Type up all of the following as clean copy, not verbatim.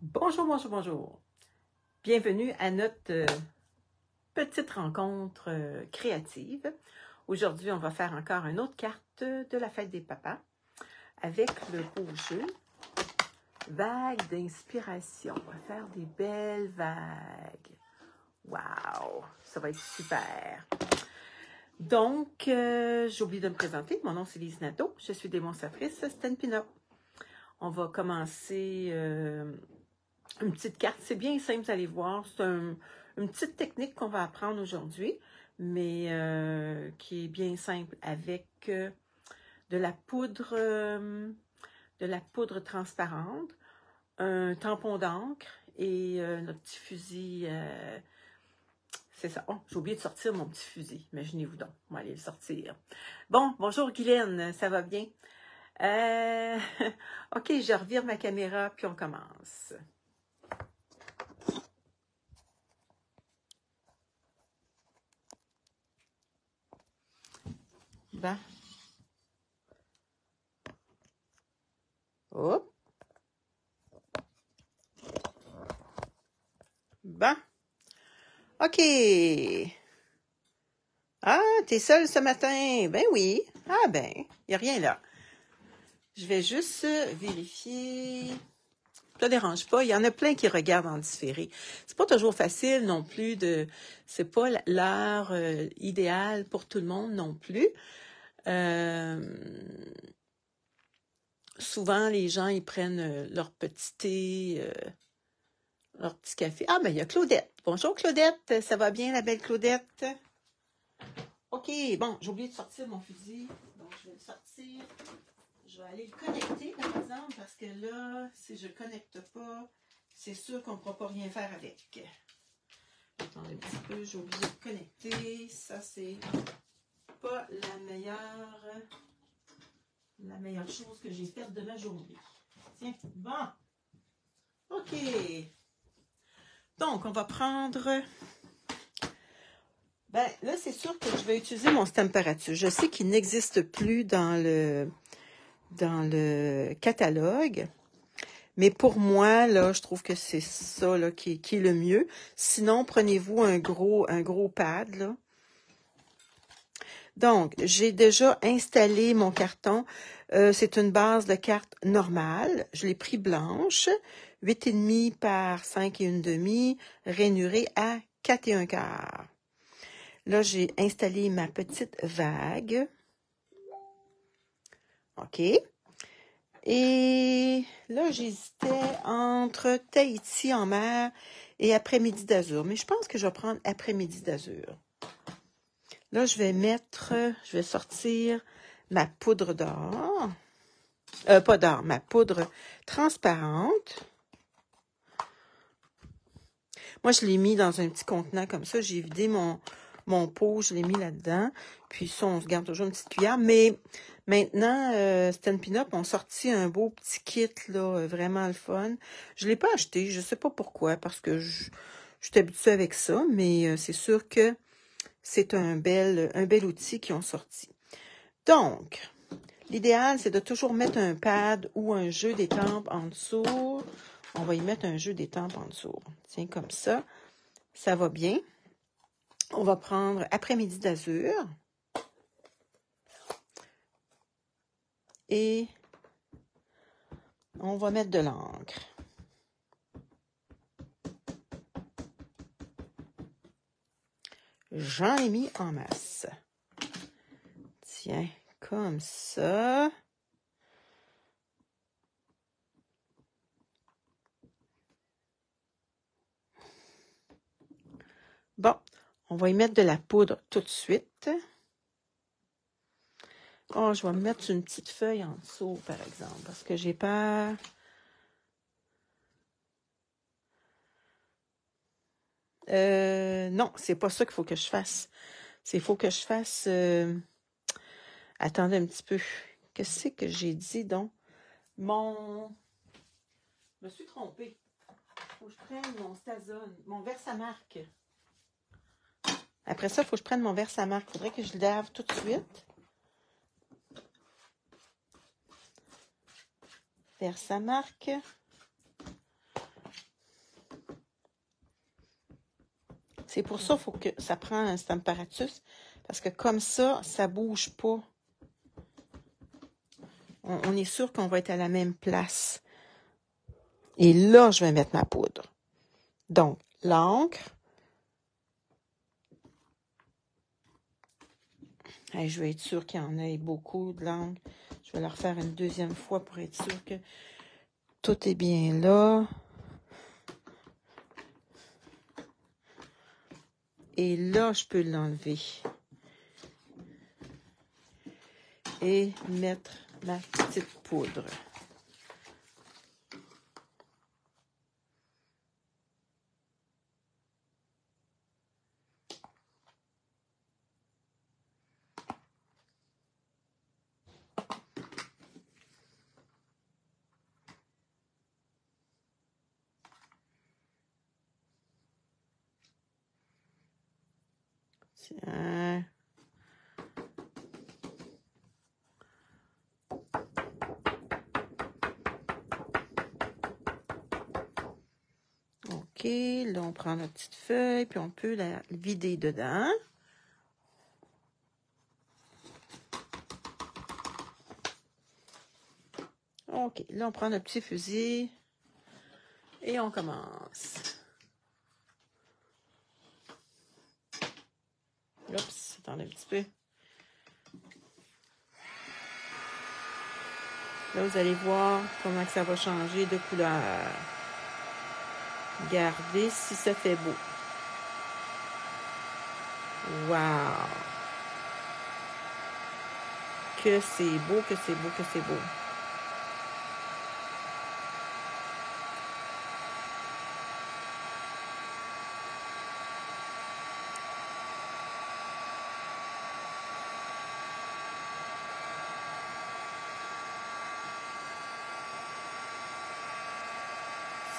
Bonjour, bonjour, bonjour. Bienvenue à notre petite rencontre créative. Aujourd'hui, on va faire encore une autre carte de la fête des papas avec le beau jeu Vagues d'inspiration. On va faire des belles vagues. Wow! Ça va être super! Donc, j'ai oublié de me présenter. Mon nom, c'est Lise Nadeau. Je suis démonstratrice Stampin' Up. On va commencer une petite carte. C'est bien simple, vous allez voir. C'est une petite technique qu'on va apprendre aujourd'hui, mais qui est bien simple avec de la poudre transparente, un tampon d'encre et notre petit fusil. C'est ça. Oh, j'ai oublié de sortir mon petit fusil. Imaginez-vous donc. On va aller le sortir. Bon, bonjour Guylaine, ça va bien? OK, je revire ma caméra, puis on commence. Bon. Hop. Bon. OK. Ah, t'es seule ce matin? Ben oui. Ah ben, il n'y a rien là. Je vais juste vérifier. Ça ne dérange pas. Il y en a plein qui regardent en différé. C'est pas toujours facile non plus de... C'est pas l'heure idéale pour tout le monde non plus. Souvent, les gens, ils prennent leur petit thé, leur petit café. Ah ben, il y a Claudette. Bonjour Claudette. Ça va bien, la belle Claudette? OK, bon, j'ai oublié de sortir mon fusil. Donc, je vais le sortir. Je vais aller le connecter, par exemple, parce que là, si je ne le connecte pas, c'est sûr qu'on ne pourra pas rien faire avec. Attendez un petit peu, j'ai oublié de connecter. Ça, c'est pas la meilleure chose que j'ai faite de ma journée. Tiens, bon. OK. Donc, on va prendre... Ben, là, c'est sûr que je vais utiliser mon Stamparatus. Je sais qu'il n'existe plus dans le catalogue. Mais pour moi, là, je trouve que c'est ça là, qui est le mieux. Sinon, prenez-vous un gros pad, là. Donc, j'ai déjà installé mon carton. C'est une base de carte normale. Je l'ai pris blanche, 8,5 par 5 1/2, rainurée à 4 1/4. Là, j'ai installé ma petite vague. OK. Et là, j'hésitais entre Tahiti en mer et après-midi d'azur. Mais je pense que je vais prendre après-midi d'azur. Là, je vais sortir ma poudre d'or. Pas d'or, ma poudre transparente. Moi, je l'ai mis dans un petit contenant comme ça. J'ai vidé mon pot, je l'ai mis là-dedans. Puis ça, on se garde toujours une petite cuillère. Mais maintenant, Stampin' Up ont sorti un beau petit kit, là, vraiment le fun. Je ne l'ai pas acheté, je ne sais pas pourquoi, parce que je suis habituée avec ça, mais c'est sûr que c'est un bel outil qu'ils ont sorti. Donc, l'idéal, c'est de toujours mettre un pad ou un jeu d'étampes en dessous. On va y mettre un jeu d'étampes en dessous. Tiens, comme ça. Ça va bien. On va prendre après-midi d'azur. Et on va mettre de l'encre. J'en ai mis en masse. Tiens, comme ça. Bon, on va y mettre de la poudre tout de suite. Oh, je vais me mettre une petite feuille en dessous, par exemple, parce que j'ai pas... Non, c'est pas ça qu'il faut que je fasse. Il faut que je fasse... Attendez un petit peu. Qu'est-ce que j'ai dit, donc? Je me suis trompée. Il faut que je prenne mon Stazone, mon Versamark. Après ça, il faut que je prenne mon Versamark. Il faudrait que je le lave tout de suite. Versamark. C'est pour ça qu'il faut que ça prend un Stamparatus. Parce que comme ça ne bouge pas. On est sûr qu'on va être à la même place. Et là, je vais mettre ma poudre. Donc, l'encre. Je vais être sûre qu'il y en ait beaucoup de l'encre. Je vais la refaire une deuxième fois pour être sûre que tout est bien là. Et là, je peux l'enlever. Et mettre ma petite poudre. Tiens. OK, là, on prend notre petite feuille, puis on peut la vider dedans. OK, là, on prend notre petit fusil et on commence. Oups, attendez un petit peu. Là, vous allez voir comment que ça va changer de couleur. Regardez si ça fait beau. Wow! Que c'est beau, que c'est beau, que c'est beau.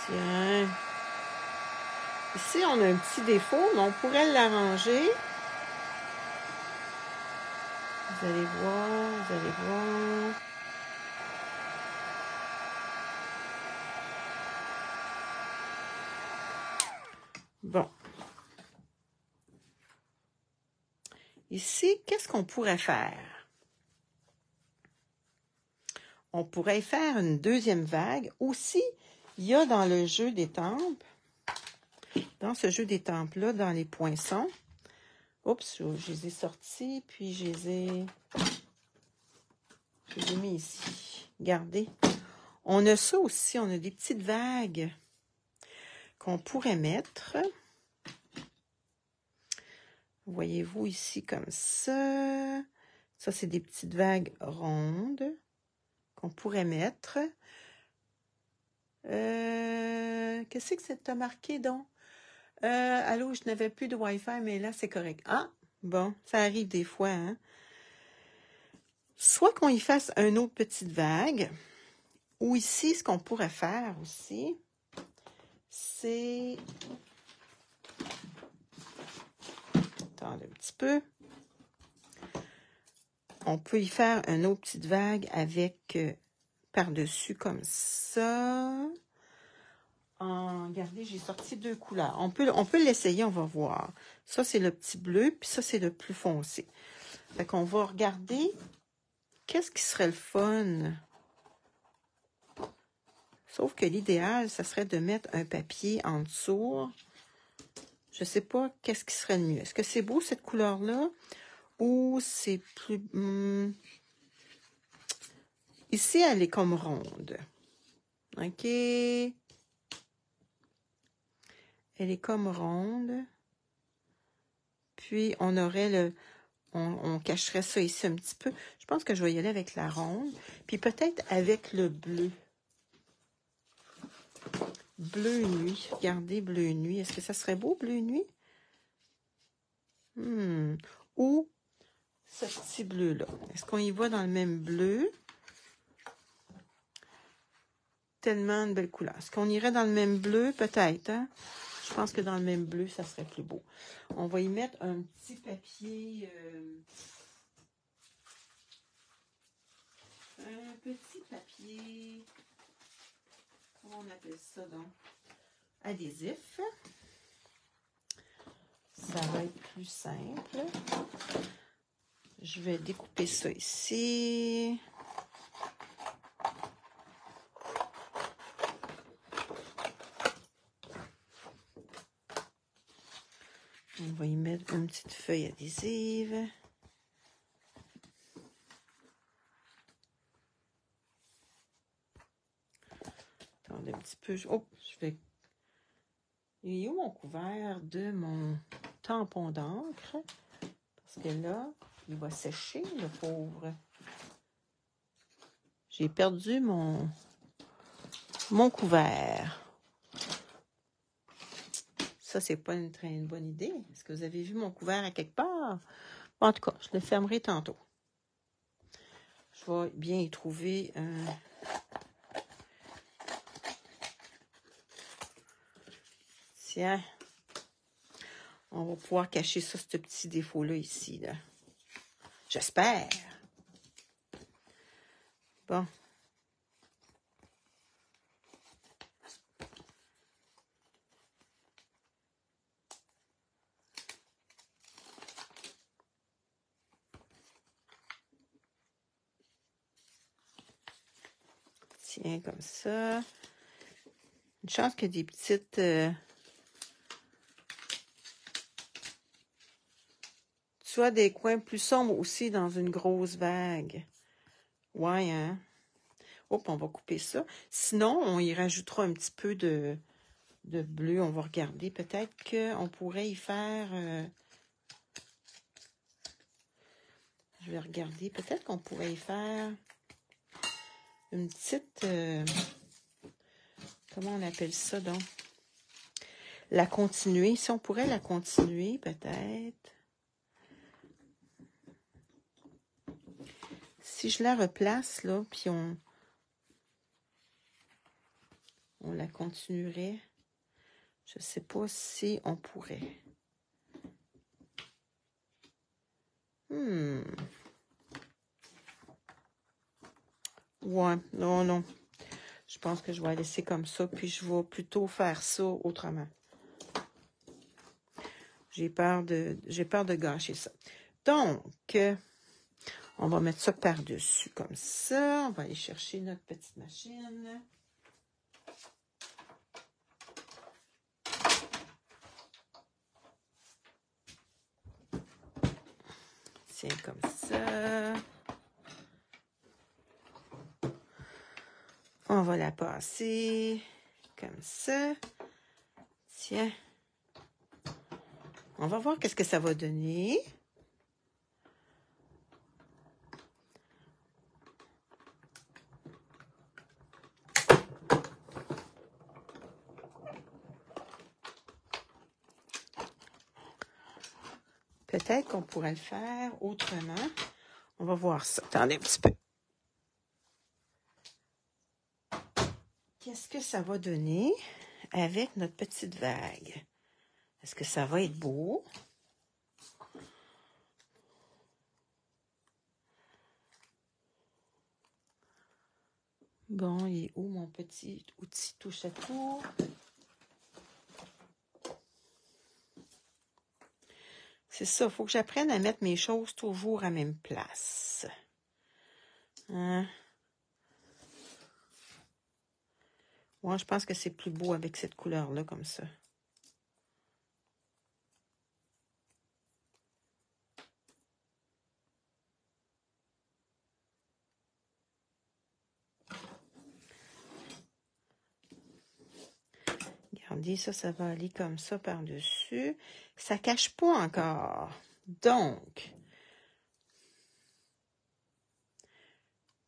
Tiens. Ici, on a un petit défaut, mais on pourrait l'arranger. Vous allez voir, vous allez voir. Bon. Ici, qu'est-ce qu'on pourrait faire? On pourrait faire une deuxième vague. Aussi, il y a dans le jeu des temples, dans ce jeu des temples-là, dans les poinçons, oups, je les ai sortis, puis je les ai mis ici. Regardez. On a ça aussi, on a des petites vagues qu'on pourrait mettre. Voyez-vous ici comme ça. Ça, c'est des petites vagues rondes qu'on pourrait mettre. Qu'est-ce que c'est marqué donc? Allô, je n'avais plus de Wi-Fi, mais là, c'est correct. Ah, bon, ça arrive des fois, hein? Soit qu'on y fasse une autre petite vague, ou ici, ce qu'on pourrait faire aussi, c'est... Attendez un petit peu. On peut y faire une autre petite vague avec par-dessus comme ça. Regardez, j'ai sorti deux couleurs. On peut l'essayer, on va voir. Ça, c'est le petit bleu, puis ça, c'est le plus foncé. Fait qu'on va regarder qu'est-ce qui serait le fun. Sauf que l'idéal, ça serait de mettre un papier en dessous. Je sais pas qu'est-ce qui serait le mieux. Est-ce que c'est beau, cette couleur-là? Ou c'est plus... Ici, elle est comme ronde. OK? Elle est comme ronde. Puis, on aurait le... On cacherait ça ici un petit peu. Je pense que je vais y aller avec la ronde. Puis peut-être avec le bleu. Bleu nuit. Regardez, bleu nuit. Est-ce que ça serait beau, bleu nuit? Ou ce petit bleu-là. Est-ce qu'on y va dans le même bleu? Tellement de belles couleurs. Est-ce qu'on irait dans le même bleu? Peut-être, hein? Je pense que dans le même bleu, ça serait plus beau. On va y mettre un petit papier... un petit papier... Comment on appelle ça, donc? Adhésif. ça va être plus simple. Je vais découper ça ici. On va y mettre une petite feuille adhésive. Attendez un petit peu. Oh, je vais... Il est où mon couvert de mon tampon d'encre? Parce que là, il va sécher, le pauvre. J'ai perdu mon couvert. Ça, c'est pas une très bonne idée. Est-ce que vous avez vu mon couvert à quelque part? En tout cas, je le fermerai tantôt. Je vais bien y trouver un... Tiens. On va pouvoir cacher ça, ce petit défaut-là ici, là. J'espère. Bon. Tiens, comme ça. Une chance qu'il y a des petites... soit des coins plus sombres aussi dans une grosse vague. Ouais, hein? Hop, on va couper ça. Sinon, on y rajoutera un petit peu de bleu. On va regarder. Peut-être qu'on pourrait y faire... je vais regarder. Peut-être qu'on pourrait y faire une petite... comment on appelle ça, donc? La continuer. Si on pourrait la continuer, peut-être. Si je la replace, là, puis on la continuerait, je ne sais pas si on pourrait. Ouais, non. Je pense que je vais la laisser comme ça, puis je vais plutôt faire ça autrement. J'ai peur de gâcher ça. Donc, on va mettre ça par-dessus comme ça. On va aller chercher notre petite machine. Tiens, comme ça. On va la passer comme ça. Tiens. On va voir qu'est-ce que ça va donner. Peut-être qu'on pourrait le faire autrement. On va voir ça. Attendez un petit peu. Qu'est-ce que ça va donner avec notre petite vague? Est-ce que ça va être beau? Bon, il est où mon petit outil touche à tout? C'est ça, il faut que j'apprenne à mettre mes choses toujours à la même place. Hein? Moi, je pense que c'est plus beau avec cette couleur-là, comme ça. Regardez, ça va aller comme ça par-dessus. Ça cache pas encore. Donc,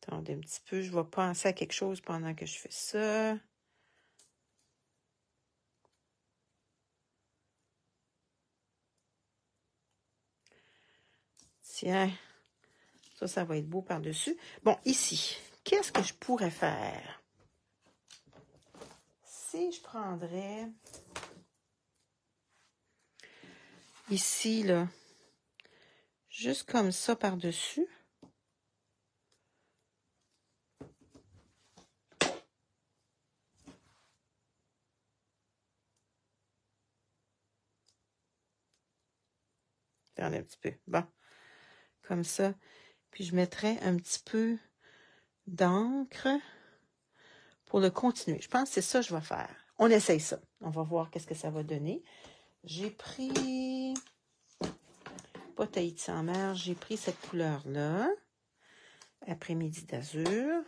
attendez un petit peu, je vais penser à quelque chose pendant que je fais ça. Tiens, ça va être beau par-dessus. Bon, ici, qu'est-ce que je pourrais faire? Si je prendrais ici, là, juste comme ça par-dessus. Regardez un petit peu. Bon, comme ça. Puis je mettrai un petit peu d'encre pour le continuer. Je pense que c'est ça que je vais faire. On essaye ça. On va voir qu'est-ce que ça va donner. J'ai pris, pas Tahiti en mer, j'ai pris cette couleur-là. Après-midi d'azur.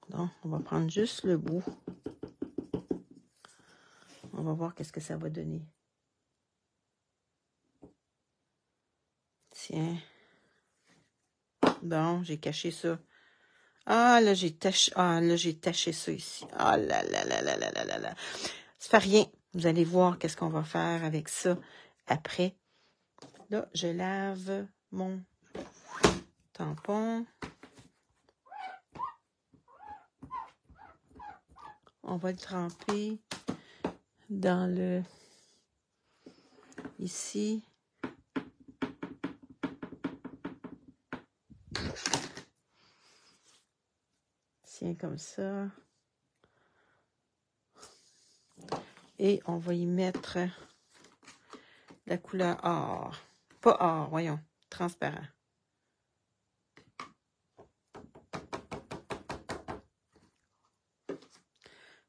Donc, on va prendre juste le bout. On va voir qu'est-ce que ça va donner. Tiens. Bon, j'ai caché ça. Ah, là, j'ai taché ça ici. Ah là là là là là là là là. Ça fait rien. Vous allez voir qu'est-ce qu'on va faire avec ça après. Là, je lave mon tampon. On va le tremper dans le... Ici. Tiens, comme ça. Et on va y mettre la couleur or. Pas or, voyons, transparent.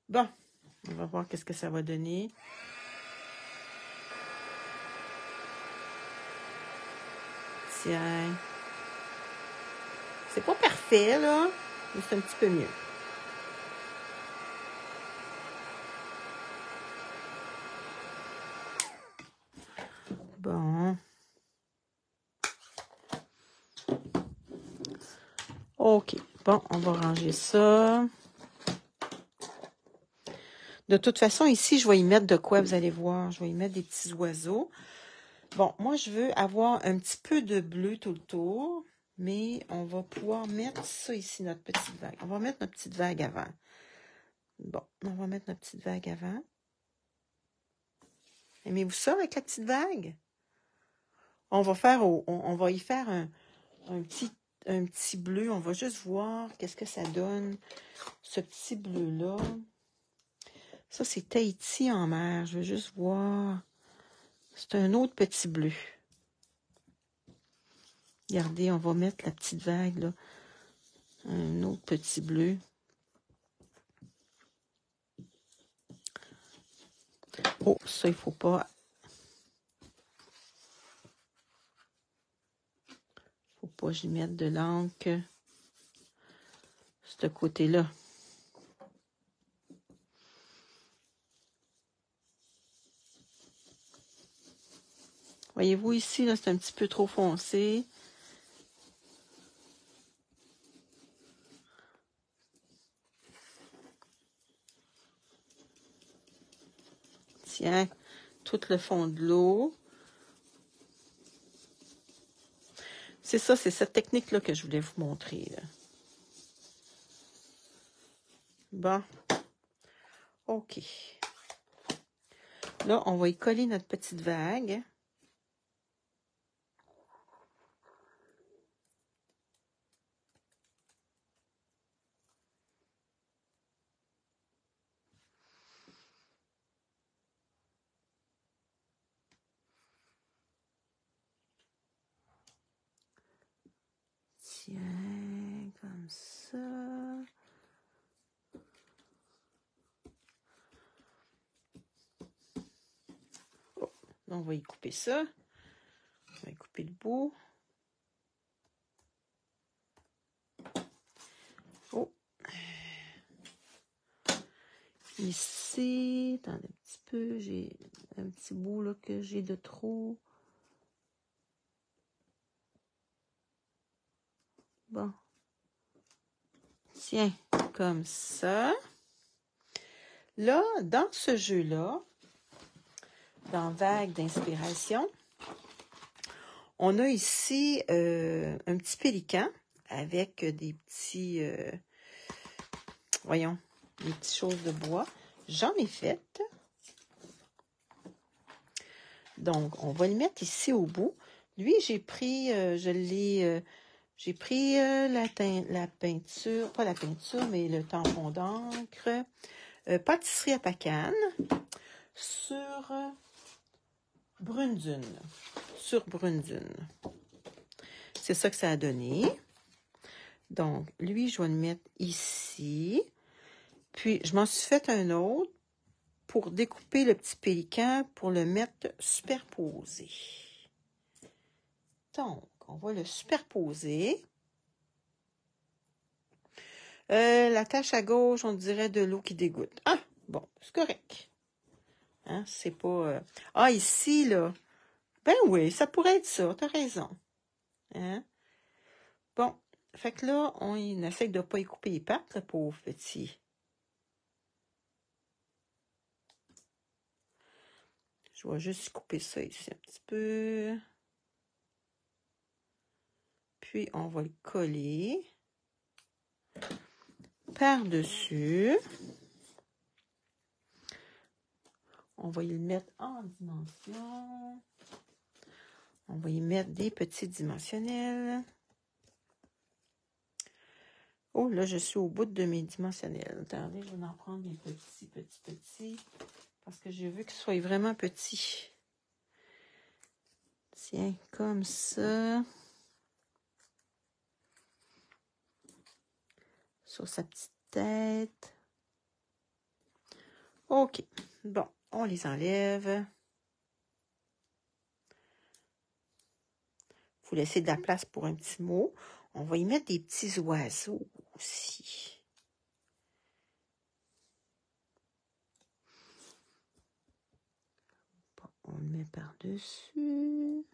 Bon, on va voir qu'est-ce que ça va donner. Tiens. C'est pas parfait, là, mais c'est un petit peu mieux. Bon. OK. Bon, on va ranger ça. De toute façon, ici, je vais y mettre de quoi, vous allez voir. Je vais y mettre des petits oiseaux. Bon, moi, je veux avoir un petit peu de bleu tout le tour, mais on va pouvoir mettre ça ici, notre petite vague. On va mettre notre petite vague avant. Bon, on va mettre notre petite vague avant. Aimez-vous ça avec la petite vague? On va faire, on va y faire un petit bleu. On va juste voir qu'est-ce que ça donne, ce petit bleu-là. Ça, c'est Tahiti en mer. Je veux juste voir. C'est un autre petit bleu. Regardez, on va mettre la petite vague, là. Un autre petit bleu. Oh, ça, il faut pas. Faut pas que j'y mette de l'encre. Ce côté-là. Voyez-vous ici, là, c'est un petit peu trop foncé. Tiens, tout le fond de l'eau. C'est ça, c'est cette technique-là que je voulais vous montrer, là. Bon. OK. Là, on va y coller notre petite vague. Tiens, comme ça. Oh, on va y couper ça. On va y couper le bout. Oh. Ici, attendez un petit peu, j'ai un petit bout là que j'ai de trop. Bon. Tiens, comme ça. Là, dans ce jeu-là, dans Vague d'inspiration, on a ici un petit pélican avec des petits, voyons, des petites choses de bois. J'en ai fait. Donc, on va le mettre ici au bout. Lui, j'ai pris, j'ai pris la peinture, pas la peinture, mais le tampon d'encre. pâtisserie à Pacane sur Brune Dune. Sur Brune Dune. C'est ça que ça a donné. Donc, lui, je vais le mettre ici. Puis, je m'en suis fait un autre pour découper le petit pélican pour le mettre superposé. Donc, on va le superposer. La tache à gauche, on dirait de l'eau qui dégoûte. Ah, bon, c'est correct. Hein, c'est pas... Ah, ici, là. Ben oui, ça pourrait être ça, t'as raison. Hein? Bon, fait que là, on essaie de ne pas y couper les pattes, le pauvre petit. Je vais juste couper ça ici un petit peu. Puis, on va le coller par-dessus. On va y le mettre en dimension. On va y mettre des petits dimensionnels. Oh, là, je suis au bout de mes dimensionnels. Attendez, je vais en prendre des petits. Parce que j'ai vu qu'ils soient vraiment petits. Tiens, comme ça. Sur sa petite tête. OK. Bon, on les enlève. Vous laissez de la place pour un petit mot. On va y mettre des petits oiseaux aussi. Bon, on le met par-dessus.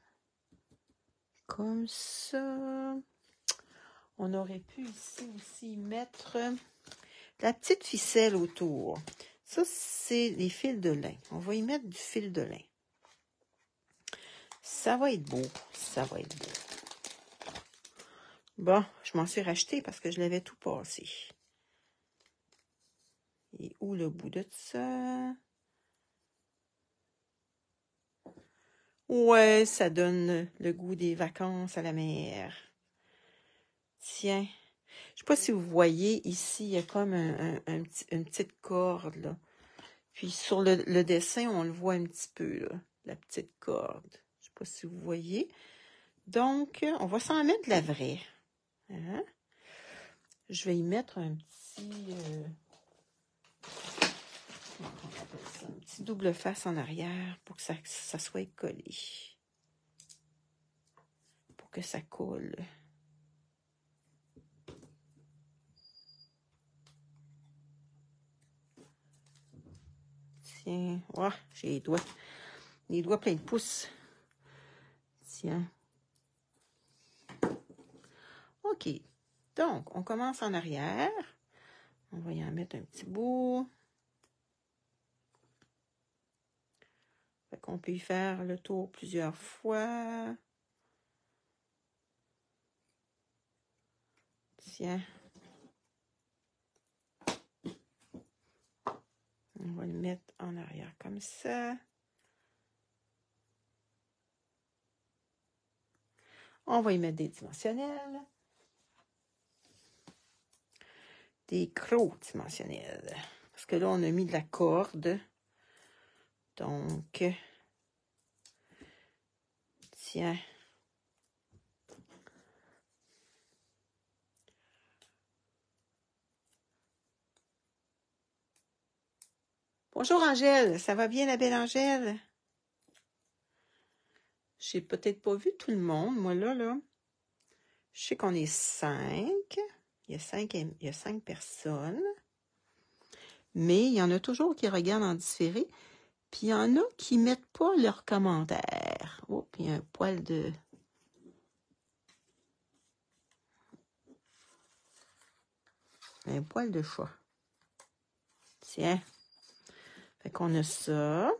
Comme ça. On aurait pu ici aussi mettre la petite ficelle autour. Ça, c'est les fils de lin. On va y mettre du fil de lin. Ça va être beau. Ça va être beau. Bon, je m'en suis racheté parce que je l'avais tout passé. Et où le bout de ça? Ouais, ça donne le goût des vacances à la mer. Tiens. Je sais pas si vous voyez, ici, il y a comme une petite corde, là. Puis sur le dessin, on le voit un petit peu, là, la petite corde. Je sais pas si vous voyez. Donc, on va s'en mettre de la vraie. Hein? Je vais y mettre un petit... un petit double face en arrière pour que ça soit collé. Pour que ça colle. Tiens, oh, j'ai les doigts pleins de pouces. Tiens. OK. Donc, on commence en arrière. On va y en mettre un petit bout. Fait qu'on peut y faire le tour plusieurs fois. Tiens. On va le mettre en arrière comme ça. On va y mettre des dimensionnels. Des crocs dimensionnels. Parce que là, on a mis de la corde. Donc, tiens. Bonjour Angèle, ça va bien la belle Angèle? J'ai peut-être pas vu tout le monde, moi là. Je sais qu'on est 5. Il y a 5 personnes. Mais il y en a toujours qui regardent en différé. Puis il y en a qui mettent pas leurs commentaires. Oh, puis il y a un poil de... Un poil de chat. Tiens. Fait qu'on a ça.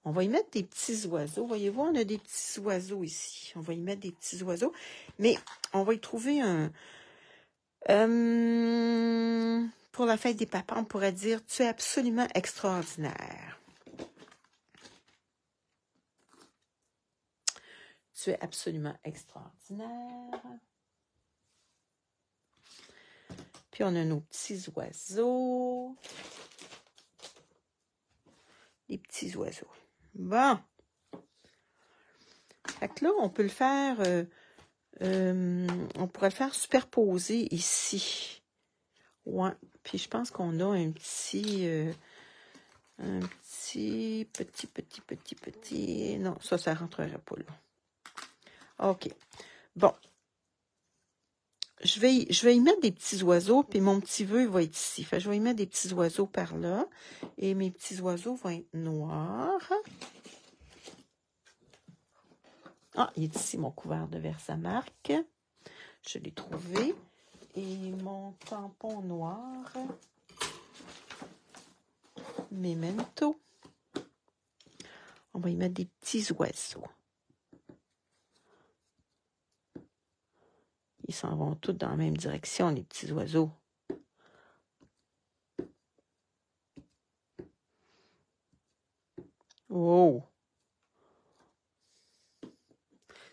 On va y mettre des petits oiseaux. Voyez-vous, on a des petits oiseaux ici. On va y mettre des petits oiseaux. Mais on va y trouver un... pour la fête des papas, on pourrait dire « Tu es absolument extraordinaire ». Tu es absolument extraordinaire. Puis on a nos petits oiseaux. des petits oiseaux. Bon. Fait que là, on peut le faire, on pourrait le faire superposer ici. Ouais. Puis je pense qu'on a un petit, petit. Non, ça rentrerait pas là. OK. Bon. Je vais y mettre des petits oiseaux, puis mon petit vœu va être ici. Fait que je vais y mettre des petits oiseaux par là. Et mes petits oiseaux vont être noirs. Ah, il est ici mon couvert de Versamark. Je l'ai trouvé. Et mon tampon noir. Memento. On va y mettre des petits oiseaux. Ils s'en vont tous dans la même direction, les petits oiseaux. Oh!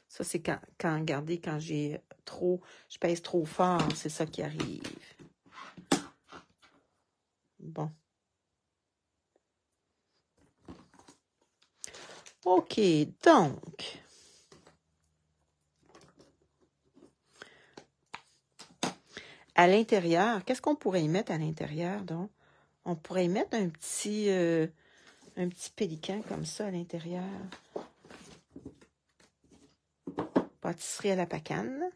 Ça, c'est regardez, quand je pèse trop fort, c'est ça qui arrive. Bon. OK, donc. À l'intérieur, qu'est-ce qu'on pourrait y mettre à l'intérieur, donc? On pourrait y mettre un petit pélican comme ça à l'intérieur. Pâtisserie à la pacane.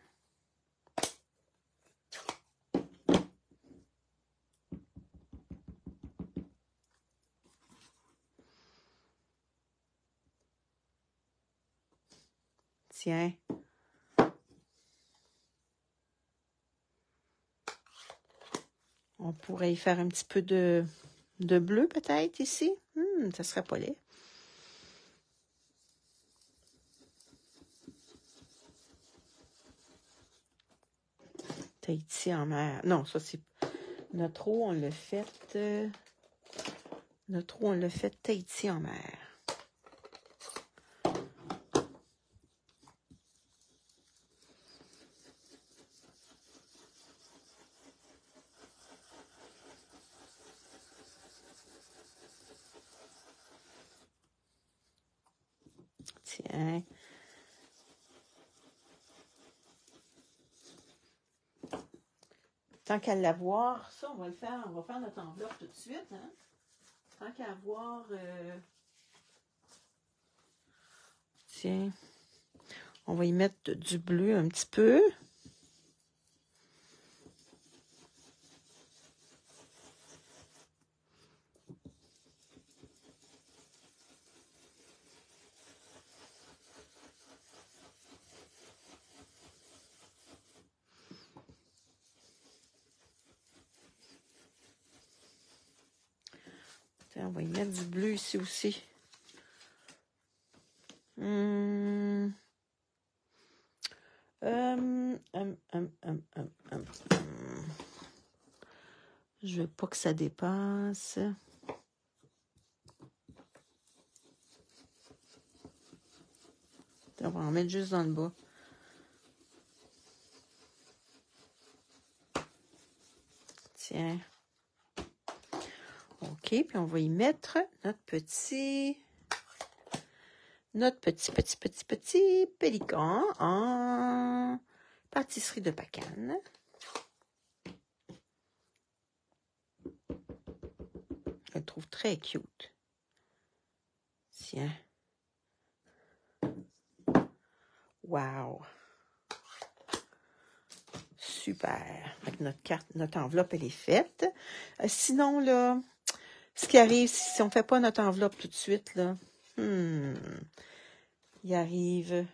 Tiens. On pourrait y faire un petit peu de bleu peut-être ici. Ça serait pas laid. Tahiti en mer. Non, ça c'est... Notre eau, on l'a fait... Notre eau, on l'a fait Tahiti en mer. Tiens. Tant qu'à l'avoir, ça, on va le faire. On va faire notre enveloppe tout de suite. Hein? Tant qu'à avoir... Tiens. On va y mettre du bleu un petit peu. Tiens, on va y mettre du bleu ici aussi. Je veux pas que ça dépasse. On va en mettre juste dans le bas. Tiens. OK, puis on va y mettre notre petit pélican en pâtisserie de pacane. Je le trouve très cute. Tiens. Wow! Super! Avec notre enveloppe, elle est faite. Sinon, là, ce qui arrive, si on ne fait pas notre enveloppe tout de suite, là, il arrive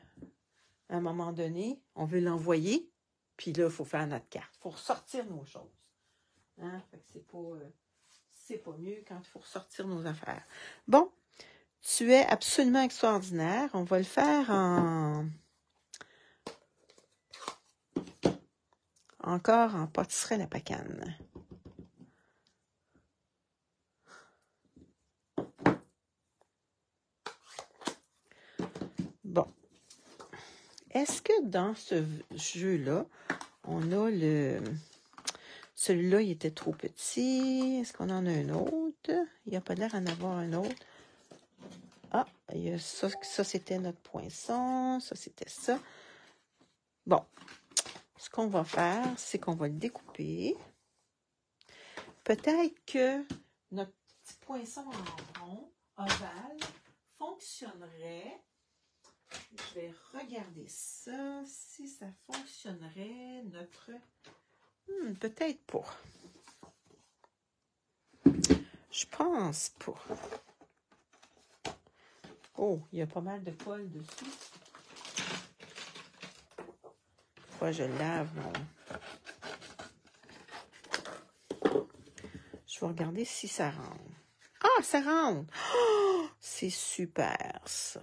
à un moment donné, on veut l'envoyer, puis là, il faut faire notre carte. Il faut ressortir nos choses. Hein? Fait que c'est pas mieux quand il faut ressortir nos affaires. Bon, tu es absolument extraordinaire. On va le faire encore en pâtisserie à la pacane. Bon. Est-ce que dans ce jeu-là, on a le... Celui-là, il était trop petit. Est-ce qu'on en a un autre? Il n'y a pas l'air d'en avoir un autre. il y a ça, ça c'était notre poinçon, ça c'était ça. Bon, ce qu'on va faire, c'est qu'on va le découper. Peut-être que notre petit poinçon en rond, ovale, fonctionnerait. Je vais regarder ça, si ça fonctionnerait, notre... peut-être pas. Je pense pas. Oh, il y a pas mal de poils dessus. Faut que je lave mon... Je vais regarder si ça rentre. Ah, ça rentre! Oh, c'est super, ça.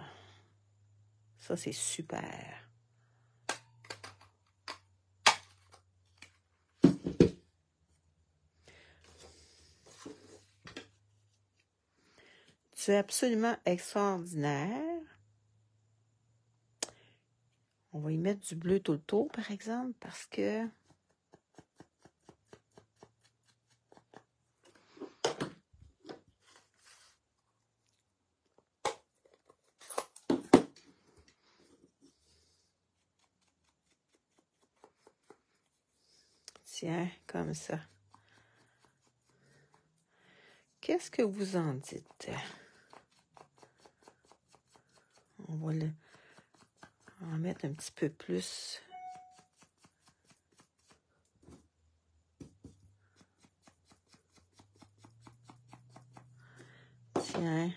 Ça, c'est super. Tu es absolument extraordinaire. On va y mettre du bleu tout le tour, par exemple, parce que... Tiens, comme ça. Qu'est-ce que vous en dites? On va en mettre un petit peu plus. Tiens.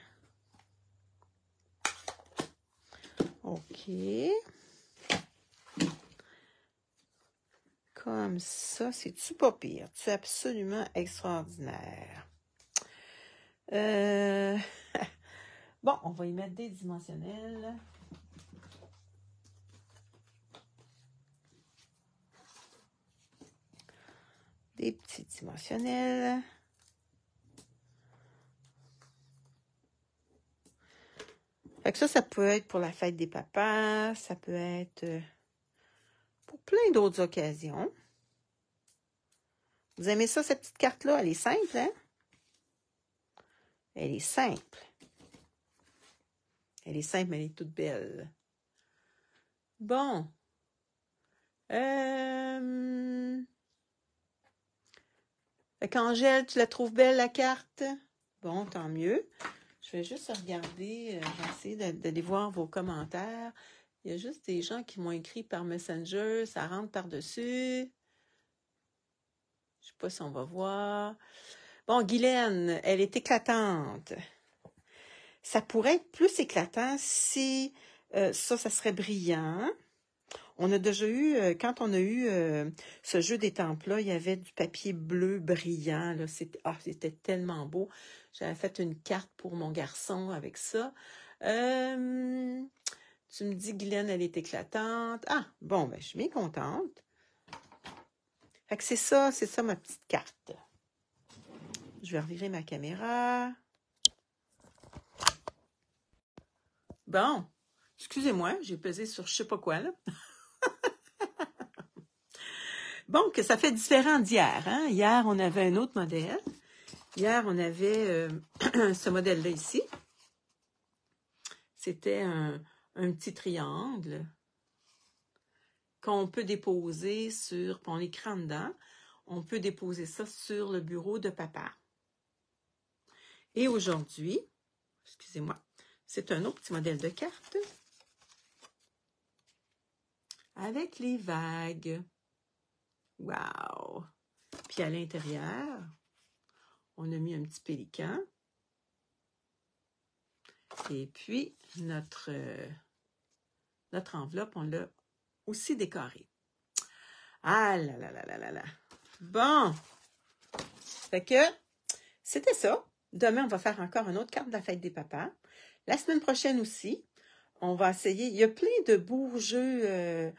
OK. Comme ça, c'est-tu pas pire? Tu es absolument extraordinaire. Bon, on va y mettre des dimensionnels. Des petits dimensionnels. Fait que ça peut être pour la fête des papas, ça peut être pour plein d'autres occasions. Vous aimez ça, cette petite carte-là? Elle est simple, hein? Elle est simple. Elle est simple, mais elle est toute belle. Bon. Fait qu'Angèle, tu la trouves belle, la carte? Bon, tant mieux. Je vais juste regarder, je vais essayer d'aller voir vos commentaires. Il y a juste des gens qui m'ont écrit par Messenger, ça rentre par-dessus. Je sais pas si on va voir. Bon, Guylaine, elle est éclatante. Ça pourrait être plus éclatant si ça serait brillant. On a déjà eu, quand on a eu ce jeu des temples-là, il y avait du papier bleu brillant. Là, c'était tellement beau. J'avais fait une carte pour mon garçon avec ça. Tu me dis, Guylaine, elle est éclatante. Ah, bon, ben, je suis bien contente. Fait que c'est ça ma petite carte. Je vais revirer ma caméra. Bon, excusez-moi, j'ai pesé sur je sais pas quoi, là. Bon, que ça fait différent d'hier. Hein? Hier, on avait un autre modèle. Hier, on avait ce modèle-là ici. C'était un petit triangle qu'on peut déposer sur, puis on l'écran dedans, on peut déposer ça sur le bureau de papa. Et aujourd'hui, excusez-moi, c'est un autre petit modèle de carte avec les vagues. Wow! Puis à l'intérieur, on a mis un petit pélican. Et puis, notre enveloppe, on l'a aussi décorée. Ah là là là là là là! Bon! Fait que, c'était ça. Demain, on va faire encore une autre carte de la fête des papas. La semaine prochaine aussi, on va essayer. Il y a plein de beaux jeux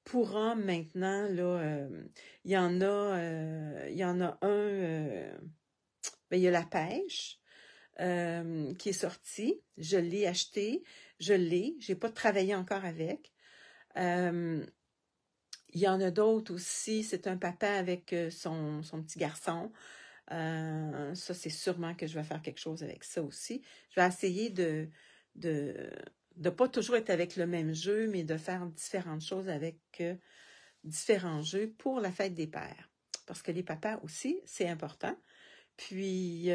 pour hommes maintenant. Là, il y en a un, ben, il y a la pêche qui est sorti. Je l'ai acheté. J'ai pas travaillé encore avec. Il y en a d'autres aussi. C'est un papa avec son petit garçon. Ça, c'est sûrement que je vais faire quelque chose avec ça aussi. Je vais essayer de de pas toujours être avec le même jeu, mais de faire différentes choses avec différents jeux pour la fête des pères. Parce que les papas aussi, c'est important. Puis,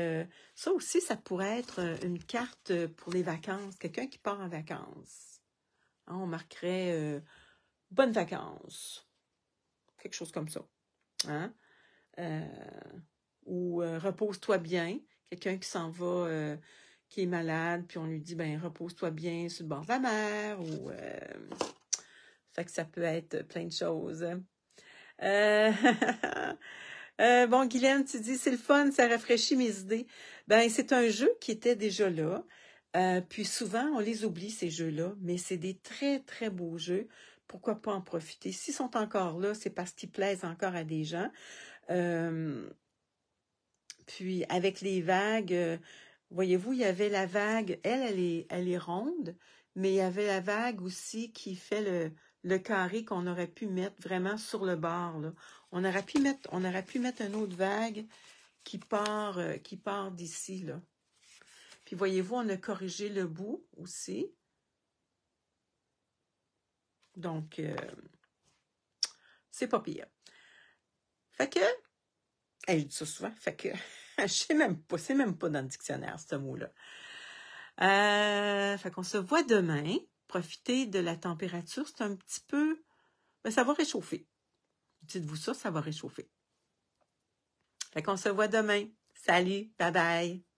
ça aussi, ça pourrait être une carte pour les vacances. Quelqu'un qui part en vacances. Hein, on marquerait bonnes vacances. Quelque chose comme ça. Hein? Ou repose-toi bien. Quelqu'un qui s'en va, qui est malade, puis on lui dit, ben repose-toi bien sur le bord de la mer. Ou, fait que ça peut être plein de choses. Bon, Guylaine, tu dis, c'est le fun, ça rafraîchit mes idées. Ben, c'est un jeu qui était déjà là. Puis souvent, on les oublie, ces jeux-là, mais c'est des très, très beaux jeux. Pourquoi pas en profiter? S'ils sont encore là, c'est parce qu'ils plaisent encore à des gens. Puis, avec les vagues, voyez-vous, il y avait la vague, elle est ronde, mais il y avait la vague aussi qui fait le carré qu'on aurait pu mettre vraiment sur le bord, là. On aurait pu mettre une autre vague qui part d'ici, là. Puis, voyez-vous, on a corrigé le bout aussi. Donc, c'est pas pire. Fait que, je dis ça souvent, fait que, je sais même pas, c'est même pas dans le dictionnaire, ce mot-là. Fait qu'on se voit demain. Profitez de la température. C'est un petit peu... Ben, ça va réchauffer. Dites-vous ça va réchauffer. Fait qu'on se voit demain. Salut, bye bye.